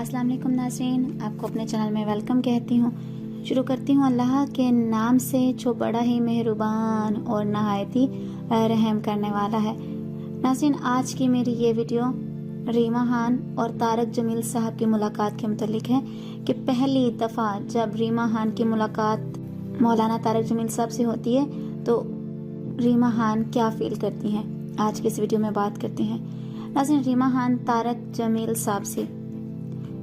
अस्सलाम वालेकुम नाज़रीन, आपको अपने चैनल में वेलकम कहती हूँ। शुरू करती हूँ अल्लाह के नाम से जो बड़ा ही मेहरबान और नहायत ही रहम करने वाला है। नाज़रीन, आज की मेरी ये वीडियो रीमा खान और तारक जमील साहब की मुलाकात के मुतालिक है कि पहली दफ़ा जब रीमा खान की मुलाकात मौलाना तारक जमील साहब से होती है तो रीमा खान क्या फील करती हैं, आज की इस वीडियो में बात करते हैं। नाज़रीन, रीमा खान तारक जमील साहब से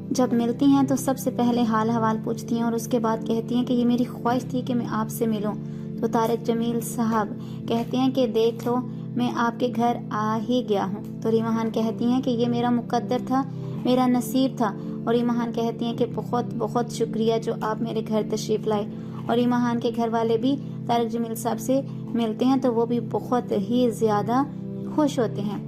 जब मिलती हैं तो सबसे पहले हाल हवाल पूछती हैं और उसके बाद कहती हैं कि ये मेरी ख्वाहिश थी कि मैं आपसे मिलूं। तो तारक जमील साहब कहते हैं कि देख लो, मैं आपके घर आ ही गया हूँ। तो रीमा खान कहती हैं कि ये मेरा मुकद्दर था, मेरा नसीब था। और रीमा खान कहती हैं कि बहुत बहुत शुक्रिया जो आप मेरे घर तशरीफ़ लाए। और रीमा खान के घर वाले भी तारक जमील साहब से मिलते हैं तो वो भी बहुत ही ज़्यादा खुश होते हैं।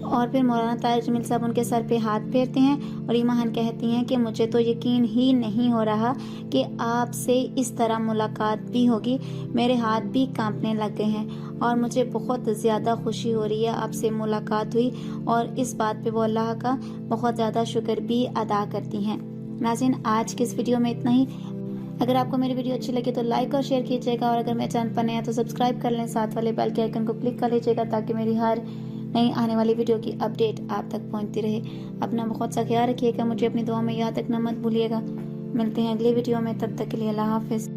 और फिर मौलाना तारक जमील साहब उनके सर पे हाथ फेरते हैं और रीमा खान कहती हैं कि मुझे तो यकीन ही नहीं हो रहा कि आपसे इस तरह मुलाकात भी होगी। मेरे हाथ भी कांपने लग गए हैं और मुझे बहुत ज़्यादा खुशी हो रही है आपसे मुलाकात हुई। और इस बात पे वो अल्लाह का बहुत ज़्यादा शुक्र भी अदा करती हैं। नाज़रीन, आज की इस वीडियो में इतना ही। अगर आपको मेरी वीडियो अच्छी लगी तो लाइक और शेयर कीजिएगा और अगर मेरे चैनल पर नया तो सब्सक्राइब कर लें, साथ वाले बेल के आइकन को क्लिक कर लीजिएगा ताकि मेरी हर नई आने वाली वीडियो की अपडेट आप तक पहुंचती रहे। अपना बहुत सा ख्याल रखिएगा, मुझे अपनी दुआ में याद रखना मत भूलिएगा। मिलते हैं अगली वीडियो में, तब तक के लिए अल्लाह हाफिज़।